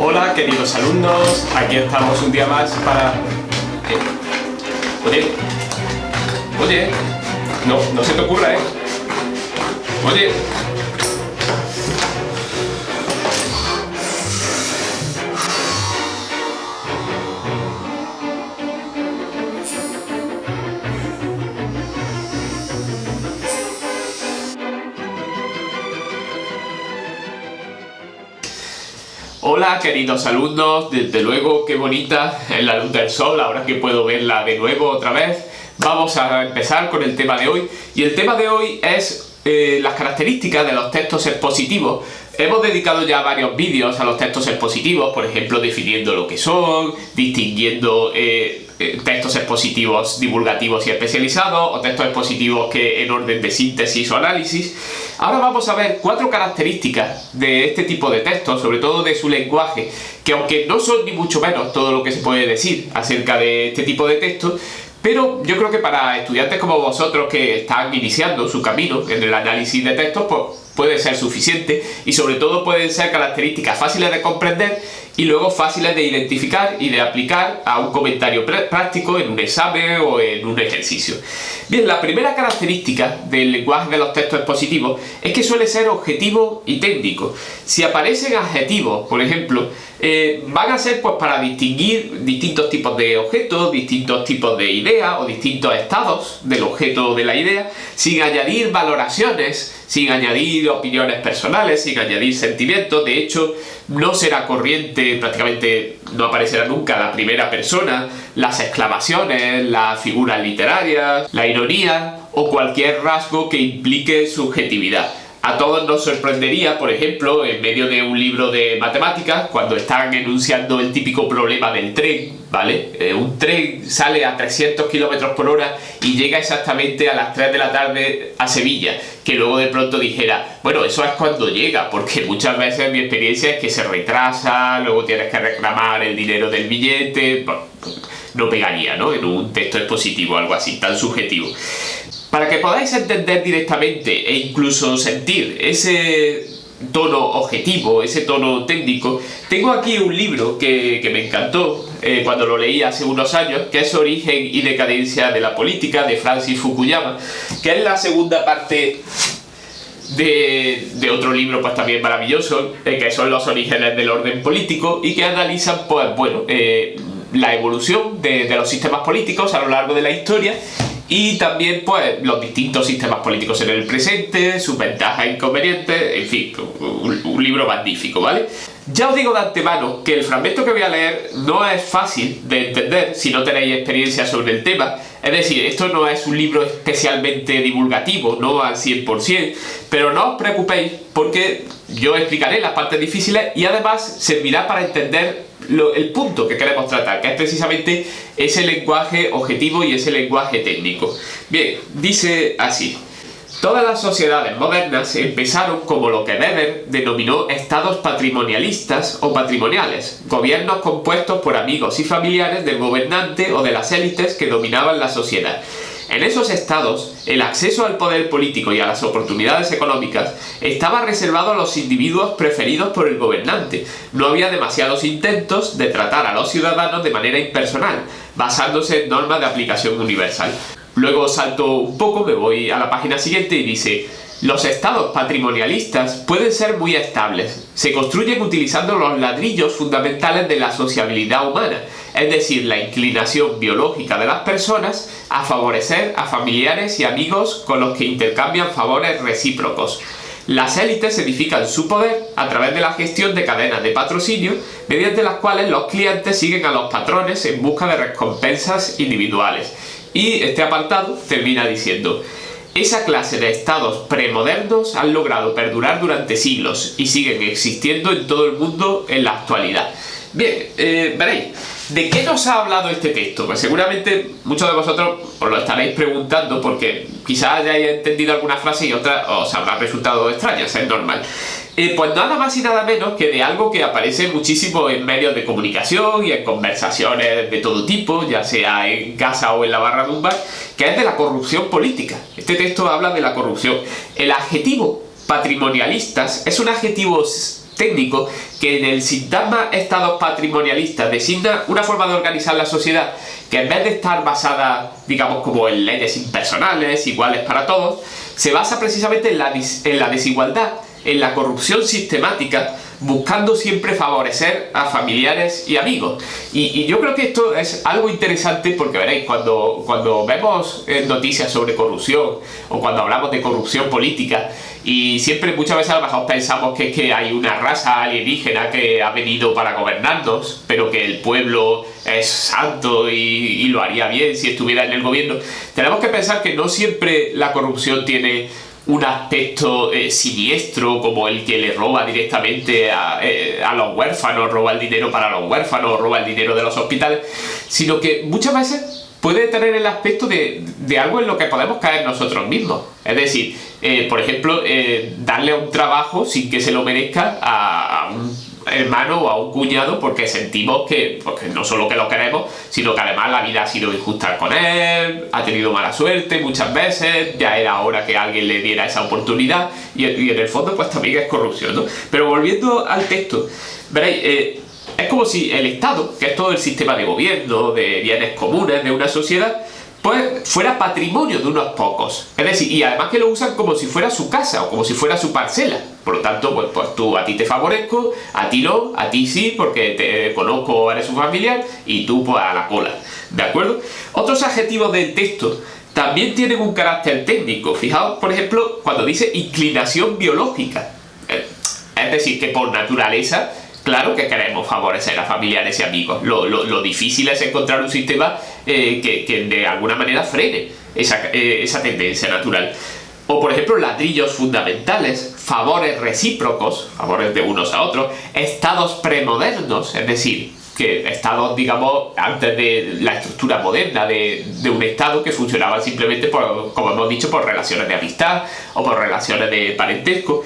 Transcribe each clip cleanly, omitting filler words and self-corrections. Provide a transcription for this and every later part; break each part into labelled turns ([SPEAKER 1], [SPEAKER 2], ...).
[SPEAKER 1] Hola queridos alumnos, aquí estamos un día más para... Oye, no se te ocurra, Oye. Hola queridos alumnos, desde luego qué bonita es la luz del sol, ahora que puedo verla de nuevo otra vez. Vamos a empezar con el tema de hoy, y el tema de hoy es las características de los textos expositivos. Hemos dedicado ya varios vídeos a los textos expositivos, por ejemplo definiendo lo que son, distinguiendo textos expositivos divulgativos y especializados, o textos expositivos que en orden de síntesis o análisis. Ahora vamos a ver 4 características de este tipo de textos, sobre todo de su lenguaje, que aunque no son ni mucho menos todo lo que se puede decir acerca de este tipo de textos, pero yo creo que para estudiantes como vosotros que están iniciando su camino en el análisis de textos, pues puede ser suficiente, y sobre todo pueden ser características fáciles de comprender y luego fáciles de identificar y de aplicar a un comentario práctico en un examen o en un ejercicio. Bien, la primera característica del lenguaje de los textos expositivos es que suele ser objetivo y técnico. Si aparecen adjetivos, por ejemplo, van a ser pues para distinguir distintos tipos de objetos, distintos tipos de ideas o distintos estados del objeto o de la idea, sin añadir valoraciones, sin añadir opiniones personales, sin añadir sentimientos. De hecho, no será corriente, prácticamente no aparecerá nunca la primera persona, las exclamaciones, las figuras literarias, la ironía o cualquier rasgo que implique subjetividad. A todos nos sorprendería, por ejemplo, en medio de un libro de matemáticas, cuando están enunciando el típico problema del tren, ¿vale? Un tren sale a 300 km por hora y llega exactamente a las 3 de la tarde a Sevilla, que luego de pronto dijera, bueno, eso es cuando llega, porque muchas veces mi experiencia es que se retrasa, luego tienes que reclamar el dinero del billete. Bueno, no pegaría, ¿no?, en un texto expositivo, algo así, tan subjetivo. Para que podáis entender directamente e incluso sentir ese tono objetivo, ese tono técnico, tengo aquí un libro que me encantó cuando lo leí hace unos años, que es Origen y decadencia de la política, de Francis Fukuyama, que es la segunda parte de otro libro pues también maravilloso, que son Los orígenes del orden político, y que analizan pues bueno, la evolución de los sistemas políticos a lo largo de la historia, y también pues los distintos sistemas políticos en el presente, sus ventajas e inconvenientes, en fin, un libro magnífico, ¿vale? Ya os digo de antemano que el fragmento que voy a leer no es fácil de entender si no tenéis experiencia sobre el tema. Es decir, esto no es un libro especialmente divulgativo, no al 100%, pero no os preocupéis porque yo explicaré las partes difíciles y además servirá para entender el punto que queremos tratar, que es precisamente ese lenguaje objetivo y ese lenguaje técnico. Bien, dice así: todas las sociedades modernas empezaron como lo que Weber denominó estados patrimonialistas o patrimoniales, gobiernos compuestos por amigos y familiares del gobernante o de las élites que dominaban la sociedad. En esos estados, el acceso al poder político y a las oportunidades económicas estaba reservado a los individuos preferidos por el gobernante. No había demasiados intentos de tratar a los ciudadanos de manera impersonal, basándose en normas de aplicación universal. Luego salto un poco, me voy a la página siguiente y dice: los estados patrimonialistas pueden ser muy estables. Se construyen utilizando los ladrillos fundamentales de la sociabilidad humana, es decir, la inclinación biológica de las personas a favorecer a familiares y amigos con los que intercambian favores recíprocos. Las élites edifican su poder a través de la gestión de cadenas de patrocinio, mediante las cuales los clientes siguen a los patrones en busca de recompensas individuales. Y este apartado termina diciendo: esa clase de estados premodernos han logrado perdurar durante siglos y siguen existiendo en todo el mundo en la actualidad. Bien, veréis, ¿de qué nos ha hablado este texto? Pues seguramente muchos de vosotros os lo estaréis preguntando, porque quizás hayáis entendido alguna frase y otra os habrá resultado extraña, es normal. Pues nada más y nada menos que de algo que aparece muchísimo en medios de comunicación y en conversaciones de todo tipo, ya sea en casa o en la barra de un bar, que es de la corrupción política. Este texto habla de la corrupción. El adjetivo patrimonialistas es un adjetivo técnico que en el sintagma estados patrimonialistas designa una forma de organizar la sociedad que en vez de estar basada, digamos, como en leyes impersonales, iguales para todos, se basa precisamente en la desigualdad, en la corrupción sistemática, buscando siempre favorecer a familiares y amigos. Y yo creo que esto es algo interesante porque veréis, cuando vemos noticias sobre corrupción o cuando hablamos de corrupción política, y siempre muchas veces a lo mejor pensamos que hay una raza alienígena que ha venido para gobernarnos, pero que el pueblo es santo y lo haría bien si estuviera en el gobierno. Tenemos que pensar que no siempre la corrupción tiene un aspecto siniestro, como el que le roba directamente a los huérfanos, roba el dinero para los huérfanos, roba el dinero de los hospitales, sino que muchas veces puede tener el aspecto de algo en lo que podemos caer nosotros mismos. Es decir, por ejemplo, darle un trabajo sin que se lo merezca a un hermano o a un cuñado porque sentimos porque no solo que lo queremos, sino que además la vida ha sido injusta con él, ha tenido mala suerte muchas veces, ya era hora que alguien le diera esa oportunidad y en el fondo pues también es corrupción, ¿no? Pero volviendo al texto, veréis, es como si el Estado, que es todo el sistema de gobierno, de bienes comunes de una sociedad, pues fuera patrimonio de unos pocos. Es decir, y además que lo usan como si fuera su casa o como si fuera su parcela. Por lo tanto, pues tú, a ti te favorezco, a ti no, a ti sí, porque te conozco, eres un familiar, y tú pues a la cola. ¿De acuerdo? Otros adjetivos del texto también tienen un carácter técnico. Fijaos, por ejemplo, cuando dice inclinación biológica. Es decir, que por naturaleza, claro que queremos favorecer a familiares y amigos. Lo difícil es encontrar un sistema que de alguna manera frene esa tendencia natural. O por ejemplo, ladrillos fundamentales, favores recíprocos, favores de unos a otros, estados premodernos, es decir, que estados, digamos, antes de la estructura moderna de un estado que funcionaban simplemente como hemos dicho, por relaciones de amistad o por relaciones de parentesco.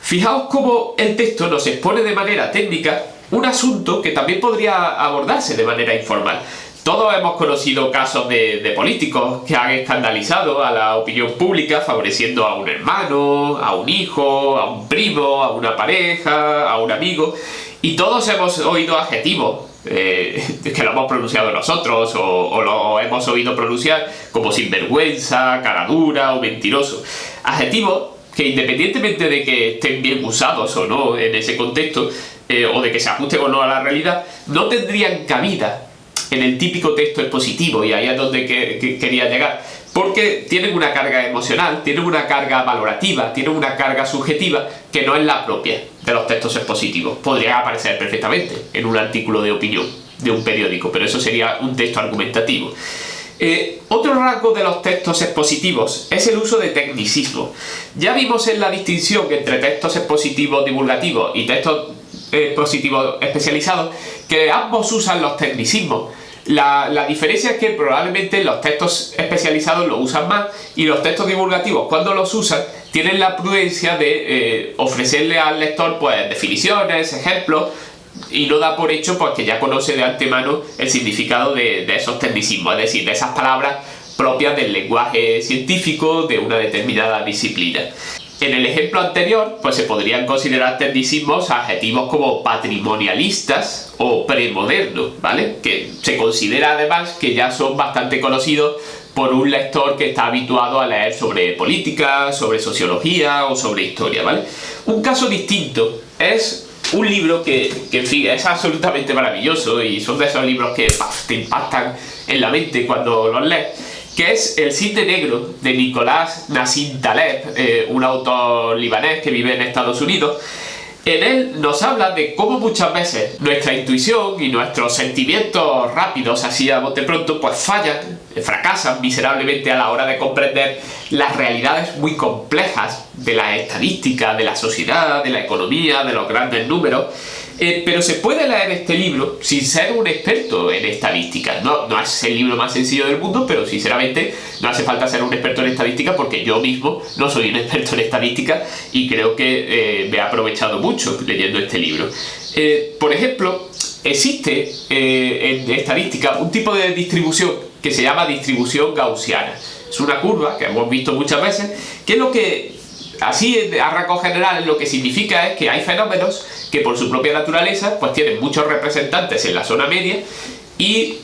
[SPEAKER 1] Fijaos cómo el texto nos expone de manera técnica un asunto que también podría abordarse de manera informal. Todos hemos conocido casos de políticos que han escandalizado a la opinión pública favoreciendo a un hermano, a un hijo, a un primo, a una pareja, a un amigo, y todos hemos oído adjetivos que lo hemos pronunciado nosotros o lo hemos oído pronunciar como sinvergüenza, cara dura o mentiroso. Adjetivos que independientemente de que estén bien usados o no en ese contexto, o de que se ajusten o no a la realidad, no tendrían cabida en el típico texto expositivo, y ahí es donde quería llegar, porque tienen una carga emocional, tienen una carga valorativa, tienen una carga subjetiva que no es la propia de los textos expositivos. Podría aparecer perfectamente en un artículo de opinión de un periódico, pero eso sería un texto argumentativo. Otro rasgo de los textos expositivos es el uso de tecnicismo. Ya vimos en la distinción entre textos expositivos divulgativos y textos expositivos especializados que ambos usan los tecnicismos. La diferencia es que probablemente los textos especializados lo usan más, y los textos divulgativos, cuando los usan, tienen la prudencia de ofrecerle al lector pues definiciones, ejemplos, y no da por hecho pues que ya conoce de antemano el significado de esos tecnicismos, es decir, de esas palabras propias del lenguaje científico de una determinada disciplina. En el ejemplo anterior, pues se podrían considerar tecnicismos adjetivos como patrimonialistas o premodernos, ¿vale? Que se considera además que ya son bastante conocidos por un lector que está habituado a leer sobre política, sobre sociología o sobre historia, ¿vale? Un caso distinto es un libro que en fin, es absolutamente maravilloso, y son de esos libros que te impactan en la mente cuando los lees, que es El Cisne Negro, de Nicolás Nassim Taleb, un autor libanés que vive en Estados Unidos. En él nos habla de cómo muchas veces nuestra intuición y nuestros sentimientos rápidos, así a bote pronto, pues fallan, fracasan miserablemente a la hora de comprender las realidades muy complejas de la estadística, de la sociedad, de la economía, de los grandes números. Pero se puede leer este libro sin ser un experto en estadística. No es el libro más sencillo del mundo, pero sinceramente no hace falta ser un experto en estadística, porque yo mismo no soy un experto en estadística y creo que me he aprovechado mucho leyendo este libro. Por ejemplo, existe en estadística un tipo de distribución que se llama distribución gaussiana. Es una curva que hemos visto muchas veces, que lo que así a rasgos generales lo que significa es que hay fenómenos que por su propia naturaleza pues tienen muchos representantes en la zona media y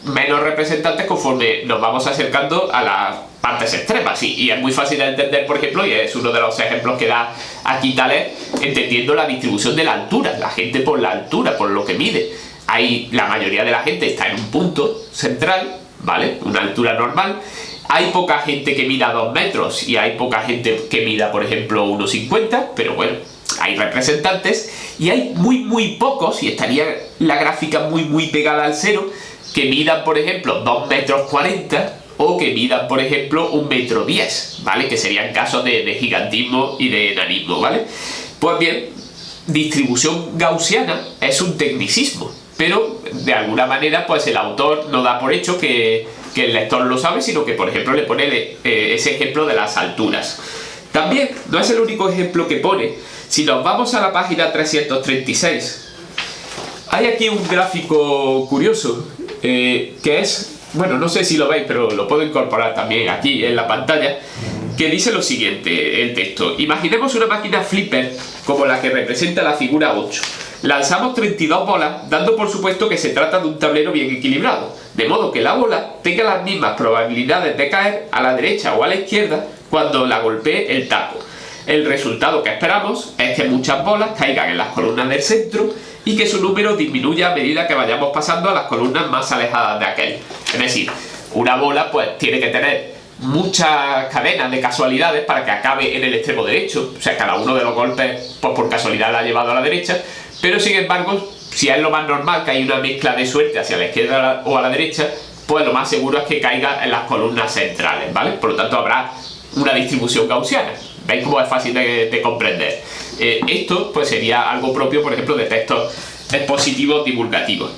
[SPEAKER 1] menos representantes conforme nos vamos acercando a las partes extremas, y es muy fácil de entender, por ejemplo, y es uno de los ejemplos que da aquí Tales, entendiendo la distribución de la altura, la gente por la altura, por lo que mide. La mayoría de la gente está en un punto central, ¿vale? Una altura normal. Hay poca gente que mida 2 metros y hay poca gente que mida, por ejemplo, 1,50, pero bueno, hay representantes, y hay muy pocos, y estaría la gráfica muy pegada al cero, que midan, por ejemplo, 2,40 metros o que midan, por ejemplo, 1,10 metros, ¿vale? Que serían casos de gigantismo y de enanismo, ¿vale? Pues bien, distribución gaussiana es un tecnicismo, pero de alguna manera pues el autor no da por hecho que el lector lo sabe, sino que, por ejemplo, le pone ese ejemplo de las alturas. También no es el único ejemplo que pone. Si nos vamos a la página 336, hay aquí un gráfico curioso, que es, bueno, no sé si lo veis, pero lo puedo incorporar también aquí en la pantalla, que dice lo siguiente, el texto: imaginemos una máquina flipper como la que representa la figura 8. Lanzamos 32 bolas, dando por supuesto que se trata de un tablero bien equilibrado, de modo que la bola tenga las mismas probabilidades de caer a la derecha o a la izquierda cuando la golpee el taco. El resultado que esperamos es que muchas bolas caigan en las columnas del centro y que su número disminuya a medida que vayamos pasando a las columnas más alejadas de aquel. Es decir, una bola pues tiene que tener muchas cadenas de casualidades para que acabe en el extremo derecho. O sea, cada uno de los golpes pues por casualidad la ha llevado a la derecha, pero sin embargo, si es lo más normal que hay una mezcla de suerte hacia la izquierda o a la derecha, pues lo más seguro es que caiga en las columnas centrales, ¿vale? Por lo tanto, habrá una distribución gaussiana. ¿Veis cómo es fácil de comprender? Esto pues sería algo propio, por ejemplo, de textos expositivos divulgativos.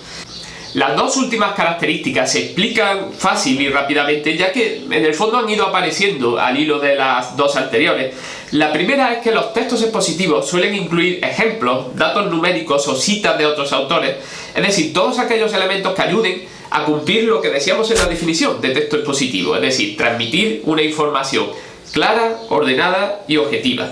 [SPEAKER 1] Las dos últimas características se explican fácil y rápidamente, ya que en el fondo han ido apareciendo al hilo de las dos anteriores. La primera es que los textos expositivos suelen incluir ejemplos, datos numéricos o citas de otros autores, es decir, todos aquellos elementos que ayuden a cumplir lo que decíamos en la definición de texto expositivo, es decir, transmitir una información clara, ordenada y objetiva.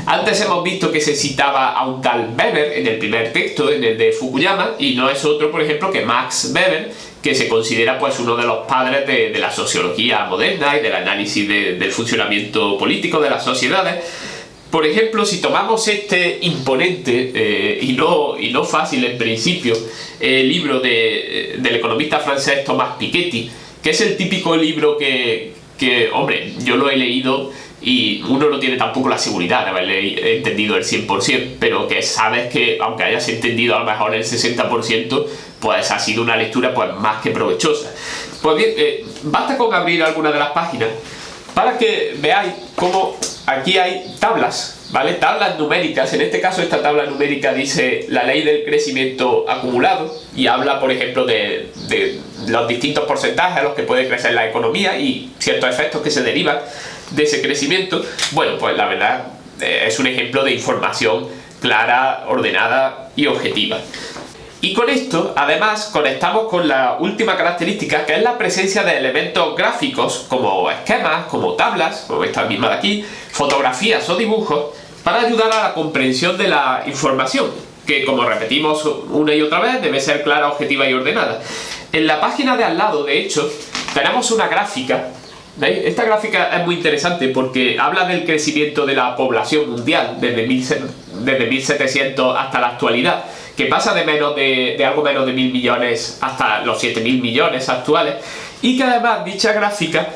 [SPEAKER 1] Antes hemos visto que se citaba a un tal Weber en el primer texto, en el de Fukuyama, y no es otro, por ejemplo, que Max Weber, que se considera pues uno de los padres de la sociología moderna y del análisis del funcionamiento político de las sociedades. Por ejemplo, si tomamos este imponente y no fácil en principio libro del economista francés Thomas Piketty, que es el típico libro que hombre, yo lo he leído y uno no tiene tampoco la seguridad de haberle entendido el 100%, pero que sabes que aunque hayas entendido a lo mejor el 60%, pues ha sido una lectura pues más que provechosa. Pues bien, basta con abrir alguna de las páginas para que veáis cómo aquí hay tablas, ¿vale? Tablas numéricas. En este caso esta tabla numérica dice la ley del crecimiento acumulado y habla, por ejemplo, de los distintos porcentajes a los que puede crecer la economía y ciertos efectos que se derivan de ese crecimiento. Bueno, pues la verdad es un ejemplo de información clara, ordenada y objetiva. Y con esto, además, conectamos con la última característica, que es la presencia de elementos gráficos como esquemas, como tablas, como esta misma de aquí, fotografías o dibujos, para ayudar a la comprensión de la información, que, como repetimos una y otra vez, debe ser clara, objetiva y ordenada. En la página de al lado, de hecho, tenemos una gráfica. ¿Veis? Esta gráfica es muy interesante porque habla del crecimiento de la población mundial desde 1700 hasta la actualidad, que pasa de algo menos de 1.000 millones hasta los 7.000 millones actuales, y que además dicha gráfica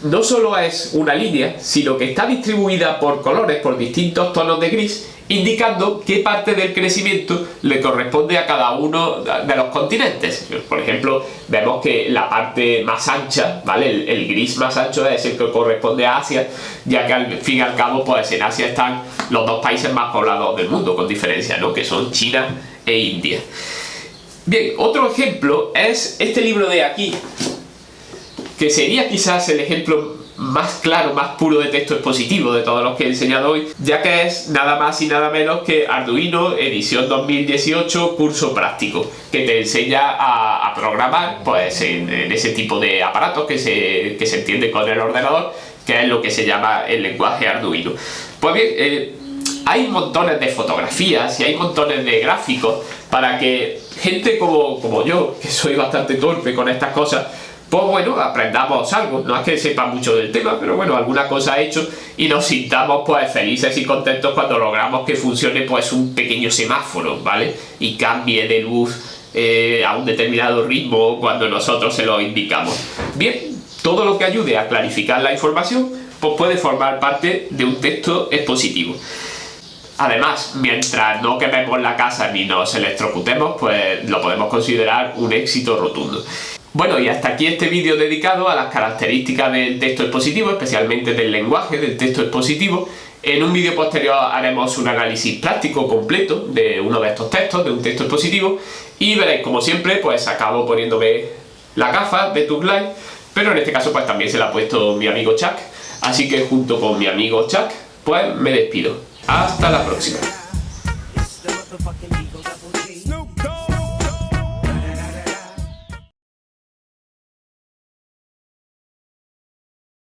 [SPEAKER 1] no solo es una línea, sino que está distribuida por colores, por distintos tonos de gris, indicando qué parte del crecimiento le corresponde a cada uno de los continentes. Por ejemplo, vemos que la parte más ancha, ¿vale? El gris más ancho es el que corresponde a Asia, ya que al fin y al cabo, pues en Asia están los dos países más poblados del mundo, con diferencia, ¿no? Que son China e India. Bien, otro ejemplo es este libro de aquí, que sería quizás el ejemplo más claro, más puro de texto expositivo de todos los que he enseñado hoy, ya que es nada más y nada menos que Arduino edición 2018 curso práctico, que te enseña a programar pues en ese tipo de aparatos que se entiende con el ordenador, que es lo que se llama el lenguaje Arduino. Pues bien, hay montones de fotografías y hay montones de gráficos para que gente como yo, que soy bastante torpe con estas cosas, pues bueno, aprendamos algo. No es que sepa mucho del tema, pero bueno, alguna cosa he hecho y nos sintamos pues felices y contentos cuando logramos que funcione pues un pequeño semáforo, ¿vale? Y cambie de luz a un determinado ritmo cuando nosotros se lo indicamos. Bien, todo lo que ayude a clarificar la información pues puede formar parte de un texto expositivo. Además, mientras no quememos la casa ni nos electrocutemos, pues lo podemos considerar un éxito rotundo. Bueno, y hasta aquí este vídeo dedicado a las características del texto expositivo, especialmente del lenguaje del texto expositivo. En un vídeo posterior haremos un análisis práctico completo de uno de estos textos, de un texto expositivo, y veréis, como siempre, pues acabo poniéndome la gafa de Tug Life, pero en este caso pues también se la ha puesto mi amigo Chuck, así que junto con mi amigo Chuck, pues me despido. Hasta la próxima.